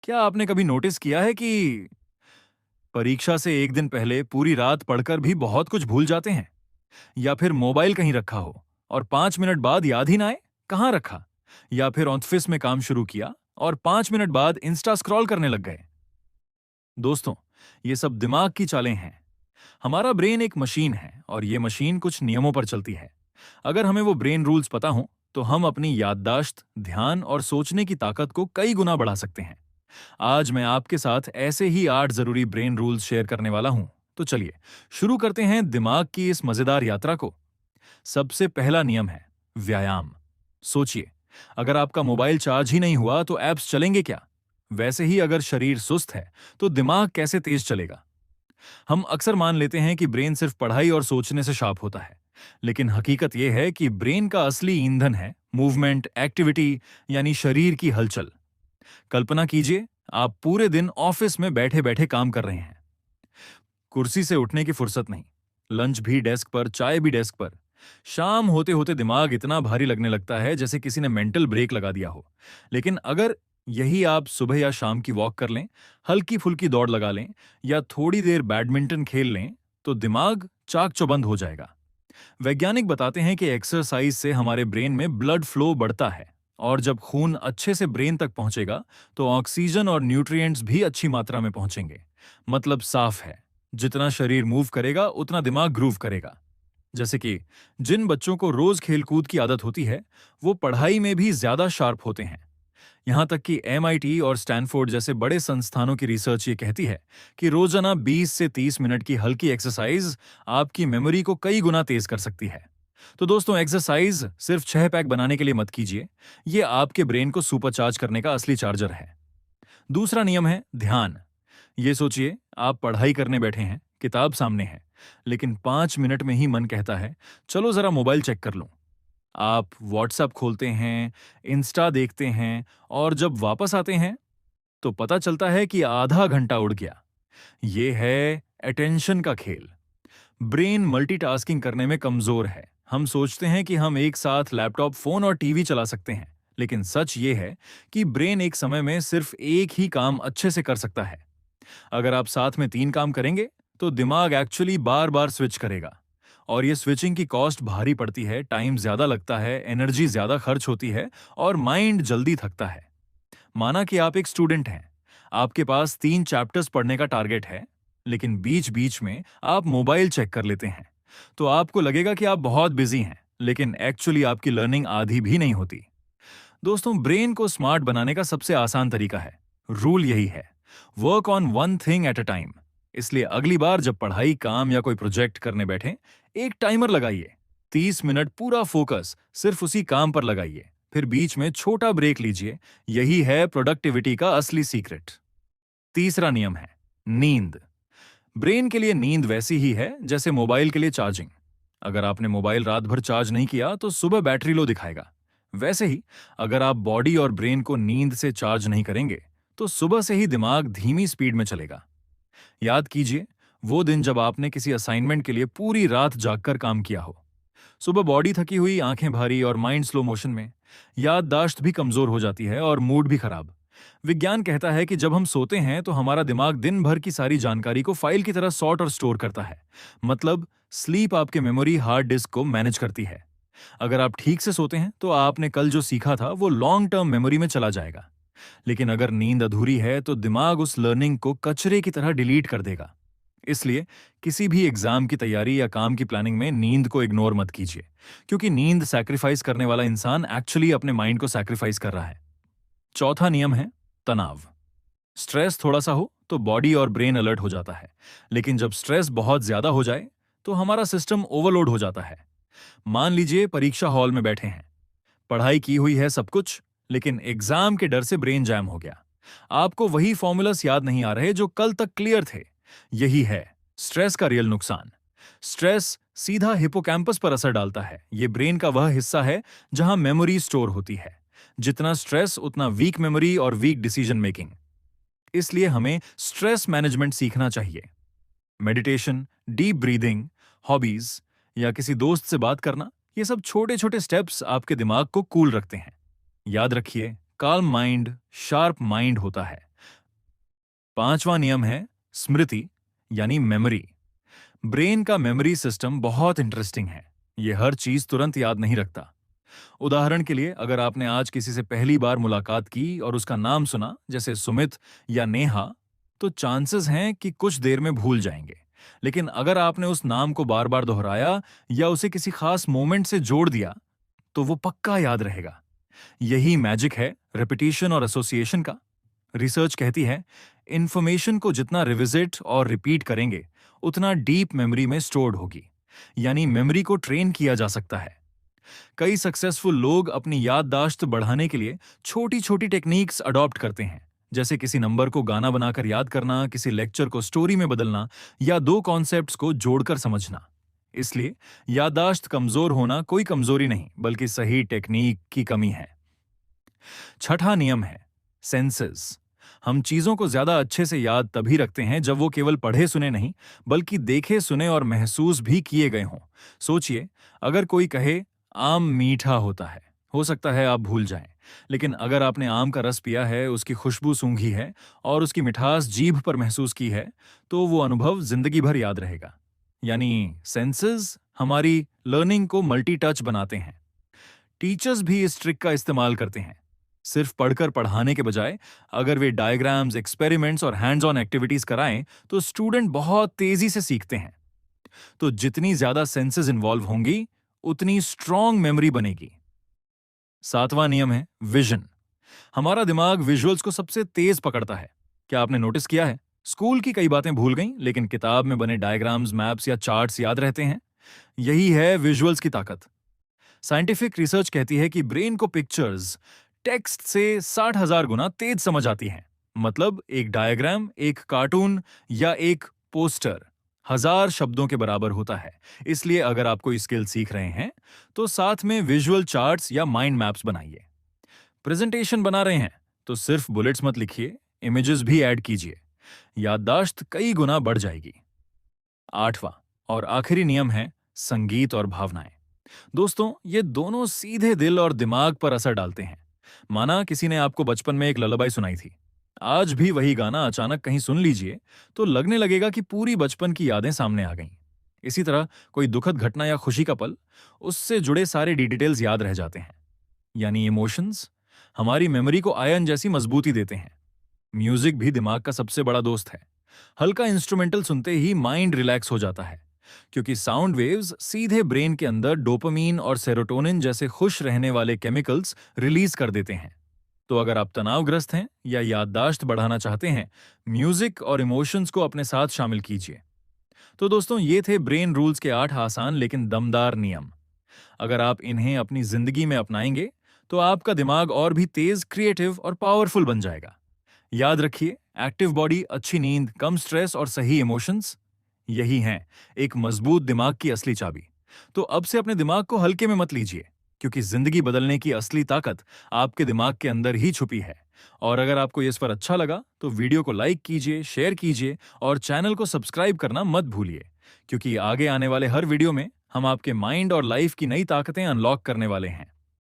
क्या आपने कभी नोटिस किया है कि परीक्षा से एक दिन पहले पूरी रात पढ़कर भी बहुत कुछ भूल जाते हैं? या फिर मोबाइल कहीं रखा हो और 5 मिनट बाद याद ही ना आए कहाँ रखा? या फिर ऑफिस में काम शुरू किया और 5 मिनट बाद इंस्टा स्क्रॉल करने लग गए? दोस्तों, ये सब दिमाग की चालें हैं। हमारा ब्रेन एक मशीन है और ये मशीन कुछ नियमों पर चलती है। अगर हमें वो ब्रेन रूल्स पता हो तो हम अपनी याददाश्त, ध्यान और सोचने की ताकत को कई गुना बढ़ा सकते हैं। आज मैं आपके साथ ऐसे ही 8 जरूरी ब्रेन रूल्स शेयर करने वाला हूं। तो चलिए शुरू करते हैं दिमाग की इस मजेदार यात्रा को। सबसे पहला नियम है व्यायाम। सोचिए, अगर आपका मोबाइल चार्ज ही नहीं हुआ तो ऐप्स चलेंगे क्या? वैसे ही अगर शरीर सुस्त है तो दिमाग कैसे तेज चलेगा? हम अक्सर मान लेते हैं कि ब्रेन सिर्फ पढ़ाई और सोचने से शार्प होता है, लेकिन हकीकत यह है कि ब्रेन का असली ईंधन है मूवमेंट, एक्टिविटी, यानी शरीर की हलचल। कल्पना कीजिए, आप पूरे दिन ऑफिस में बैठे बैठे काम कर रहे हैं। कुर्सी से उठने की फुर्सत नहीं, लंच भी डेस्क पर, चाय भी डेस्क पर। शाम होते होते दिमाग इतना भारी लगने लगता है जैसे किसी ने मेंटल ब्रेक लगा दिया हो। लेकिन अगर यही आप सुबह या शाम की वॉक कर लें, हल्की फुल्की दौड़ लगा लें या थोड़ी देर बैडमिंटन खेल लें, तो दिमाग चाक चौबंद हो जाएगा। वैज्ञानिक बताते हैं कि एक्सरसाइज से हमारे ब्रेन में ब्लड फ्लो बढ़ता है और जब खून अच्छे से ब्रेन तक पहुंचेगा तो ऑक्सीजन और न्यूट्रिएंट्स भी अच्छी मात्रा में पहुंचेंगे। मतलब साफ है, जितना शरीर मूव करेगा उतना दिमाग ग्रूव करेगा। जैसे कि जिन बच्चों को रोज खेलकूद की आदत होती है वो पढ़ाई में भी ज्यादा शार्प होते हैं। यहां तक कि MIT और स्टैनफोर्ड जैसे बड़े संस्थानों की रिसर्च ये कहती है कि रोजाना 20 से 30 मिनट की हल्की एक्सरसाइज आपकी मेमोरी को कई गुना तेज कर सकती है। तो दोस्तों, एक्सरसाइज सिर्फ 6 पैक बनाने के लिए मत कीजिए, ये आपके ब्रेन को सुपरचार्ज करने का असली चार्जर है। दूसरा नियम है ध्यान। ये सोचिए, आप पढ़ाई करने बैठे हैं, किताब सामने है, लेकिन 5 मिनट में ही मन कहता है चलो जरा मोबाइल चेक कर लूं। आप व्हाट्सएप खोलते हैं, इंस्टा देखते हैं और जब वापस आते हैं तो पता चलता है कि आधा घंटा उड़ गया। ये है अटेंशन का खेल। ब्रेन मल्टीटास्किंग करने में कमजोर है। हम सोचते हैं कि हम एक साथ लैपटॉप, फोन और टीवी चला सकते हैं, लेकिन सच ये है कि ब्रेन एक समय में सिर्फ एक ही काम अच्छे से कर सकता है। अगर आप साथ में 3 काम करेंगे तो दिमाग एक्चुअली बार बार स्विच करेगा और ये स्विचिंग की कॉस्ट भारी पड़ती है, टाइम ज्यादा लगता है, एनर्जी ज्यादा खर्च होती है और माइंड जल्दी थकता है। माना कि आप एक स्टूडेंट हैं, आपके पास 3 चैप्टर्स पढ़ने का टारगेट है, लेकिन बीच बीच में आप मोबाइल चेक कर लेते हैं, तो आपको लगेगा कि आप बहुत बिजी हैं, लेकिन एक्चुअली आपकी लर्निंग आधी भी नहीं होती। दोस्तों, ब्रेन को स्मार्ट बनाने का सबसे आसान तरीका है, रूल यही है, work on one thing at a time. इसलिए अगली बार जब पढ़ाई, काम या कोई प्रोजेक्ट करने बैठे, एक टाइमर लगाइए। 30 मिनट पूरा फोकस सिर्फ उसी काम पर लगाइए, फिर बीच में छोटा ब्रेक लीजिए। यही है प्रोडक्टिविटी का असली सीक्रेट। तीसरा नियम है नींद। ब्रेन के लिए नींद वैसी ही है जैसे मोबाइल के लिए चार्जिंग। अगर आपने मोबाइल रात भर चार्ज नहीं किया तो सुबह बैटरी लो दिखाएगा। वैसे ही अगर आप बॉडी और ब्रेन को नींद से चार्ज नहीं करेंगे तो सुबह से ही दिमाग धीमी स्पीड में चलेगा। याद कीजिए वो दिन जब आपने किसी असाइनमेंट के लिए पूरी रात जागकर काम किया हो। सुबह बॉडी थकी हुई, आंखें भारी और माइंड स्लो मोशन में। याददाश्त भी कमजोर हो जाती है और मूड भी खराब। विज्ञान कहता है कि जब हम सोते हैं तो हमारा दिमाग दिन भर की सारी जानकारी को फाइल की तरह सॉर्ट और स्टोर करता है। मतलब स्लीप आपके मेमोरी हार्ड डिस्क को मैनेज करती है। अगर आप ठीक से सोते हैं तो आपने कल जो सीखा था वो लॉन्ग टर्म मेमोरी में चला जाएगा। लेकिन अगर नींद अधूरी है तो दिमाग उस लर्निंग को कचरे की तरह डिलीट कर देगा। इसलिए किसी भी एग्जाम की तैयारी या काम की प्लानिंग में नींद को इग्नोर मत कीजिए, क्योंकि नींद सैक्रिफाइस करने वाला इंसान एक्चुअली अपने माइंड को सैक्रिफाइस कर रहा है। चौथा नियम है तनाव। स्ट्रेस थोड़ा सा हो तो बॉडी और ब्रेन अलर्ट हो जाता है, लेकिन जब स्ट्रेस बहुत ज्यादा हो जाए तो हमारा सिस्टम ओवरलोड हो जाता है। मान लीजिए परीक्षा हॉल में बैठे हैं, पढ़ाई की हुई है सब कुछ, लेकिन एग्जाम के डर से ब्रेन जैम हो गया। आपको वही फॉर्मूलास याद नहीं आ रहे जो कल तक क्लियर थे। यही है स्ट्रेस का रियल नुकसान। स्ट्रेस सीधा हिपोकैम्पस पर असर डालता है। ये ब्रेन का वह हिस्सा है जहां मेमोरी स्टोर होती है। जितना स्ट्रेस उतना वीक मेमोरी और वीक डिसीजन मेकिंग। इसलिए हमें स्ट्रेस मैनेजमेंट सीखना चाहिए। मेडिटेशन, डीप ब्रीदिंग, हॉबीज या किसी दोस्त से बात करना, ये सब छोटे छोटे स्टेप्स आपके दिमाग को कूल रखते हैं। याद रखिए, काम माइंड शार्प माइंड होता है। 5वां नियम है स्मृति यानी मेमोरी। ब्रेन का मेमोरी सिस्टम बहुत इंटरेस्टिंग है। ये हर चीज तुरंत याद नहीं रखता। उदाहरण के लिए, अगर आपने आज किसी से पहली बार मुलाकात की और उसका नाम सुना, जैसे सुमित या नेहा, तो चांसेस हैं कि कुछ देर में भूल जाएंगे। लेकिन अगर आपने उस नाम को बार बार दोहराया या उसे किसी खास मोमेंट से जोड़ दिया, तो वो पक्का याद रहेगा। यही मैजिक है रिपीटिशन और एसोसिएशन का। रिसर्च कहती है इंफॉर्मेशन को जितना रिविजिट और रिपीट करेंगे, उतना डीप मेमोरी में स्टोर्ड होगी। यानी मेमोरी को ट्रेन किया जा सकता है। कई सक्सेसफुल लोग अपनी याददाश्त बढ़ाने के लिए छोटी छोटी टेक्निक्स अडॉप्ट करते हैं, जैसे किसी नंबर को गाना बनाकर याद करना, किसी लेक्चर को स्टोरी में बदलना या दो कॉन्सेप्ट्स को जोड़कर समझना। इसलिए याददाश्त कमजोर होना कोई कमजोरी नहीं, बल्कि सही टेक्निक की कमी है। छठा नियम है सेंसेस। हम चीजों को ज्यादा अच्छे से याद तभी रखते हैं जब वो केवल पढ़े सुने नहीं, बल्कि देखे सुने और महसूस भी किए गए हों। सोचिए, अगर कोई कहे आम मीठा होता है, हो सकता है आप भूल जाएं। लेकिन अगर आपने आम का रस पिया है, उसकी खुशबू सूंघी है और उसकी मिठास जीभ पर महसूस की है, तो वो अनुभव जिंदगी भर याद रहेगा। यानी सेंसेस हमारी लर्निंग को मल्टी टच बनाते हैं। टीचर्स भी इस ट्रिक का इस्तेमाल करते हैं। सिर्फ पढ़कर पढ़ाने के बजाय अगर वे डायग्राम्स, एक्सपेरिमेंट्स और हैंड्स ऑन एक्टिविटीज कराएं, तो स्टूडेंट बहुत तेजी से सीखते हैं। तो जितनी ज्यादा सेंसेस इन्वॉल्व होंगी, उतनी स्ट्रॉन्ग मेमोरी बनेगी। 7वां नियम है विजन। हमारा दिमाग विजुअल्स को सबसे तेज पकड़ता है। क्या आपने नोटिस किया है? स्कूल की कई बातें भूल गई, लेकिन किताब में बने डायग्राम्स, मैप्स या चार्ट्स याद रहते हैं। यही है विजुअल्स की ताकत। साइंटिफिक रिसर्च कहती है कि ब्रेन को पिक्चर्स टेक्स्ट से 60,000 गुना तेज समझ आती हैं। मतलब एक डायग्राम, एक कार्टून या एक पोस्टर 1000 शब्दों के बराबर होता है। इसलिए अगर आप कोई स्किल सीख रहे हैं, तो साथ में विजुअल चार्ट्स या माइंड मैप्स बनाइए। प्रेजेंटेशन बना रहे हैं, तो सिर्फ बुलेट्स मत लिखिए, इमेजेस भी ऐड कीजिए। याददाश्त कई गुना बढ़ जाएगी। 8वां और आखिरी नियम है संगीत और भावनाएं। दोस्तों, ये दोनों सीधे दिल और दिमाग पर असर डालते हैं। माना किसी ने आपको बचपन में एक लल्लाबाई सुनाई थी। आज भी वही गाना अचानक कहीं सुन लीजिए, तो लगने लगेगा कि पूरी बचपन की यादें सामने आ गईं। इसी तरह कोई दुखद घटना या खुशी का पल, उससे जुड़े सारे डिटेल्स याद रह जाते हैं। यानी इमोशंस हमारी मेमोरी को आयन जैसी मजबूती देते हैं। म्यूजिक भी दिमाग का सबसे बड़ा दोस्त है। हल्का इंस्ट्रूमेंटल सुनते ही माइंड रिलैक्स हो जाता है, क्योंकि साउंड वेव्स सीधे ब्रेन के अंदर डोपामीन और सेरोटोनिन जैसे खुश रहने वाले केमिकल्स रिलीज कर देते हैं। तो अगर आप तनावग्रस्त हैं या याददाश्त बढ़ाना चाहते हैं, म्यूजिक और इमोशंस को अपने साथ शामिल कीजिए। तो दोस्तों, ये थे ब्रेन रूल्स के 8 आसान लेकिन दमदार नियम। अगर आप इन्हें अपनी जिंदगी में अपनाएंगे, तो आपका दिमाग और भी तेज, क्रिएटिव और पावरफुल बन जाएगा। याद रखिए, एक्टिव बॉडी, अच्छी नींद, कम स्ट्रेस और सही इमोशंस, यही हैं एक मजबूत दिमाग की असली चाबी। तो अब से अपने दिमाग को हल्के में मत लीजिए, क्योंकि जिंदगी बदलने की असली ताकत आपके दिमाग के अंदर ही छुपी है। और अगर आपको ये सफर अच्छा लगा, तो वीडियो को लाइक कीजिए, शेयर कीजिए और चैनल को सब्सक्राइब करना मत भूलिए, क्योंकि आगे आने वाले हर वीडियो में हम आपके माइंड और लाइफ की नई ताकतें अनलॉक करने वाले हैं।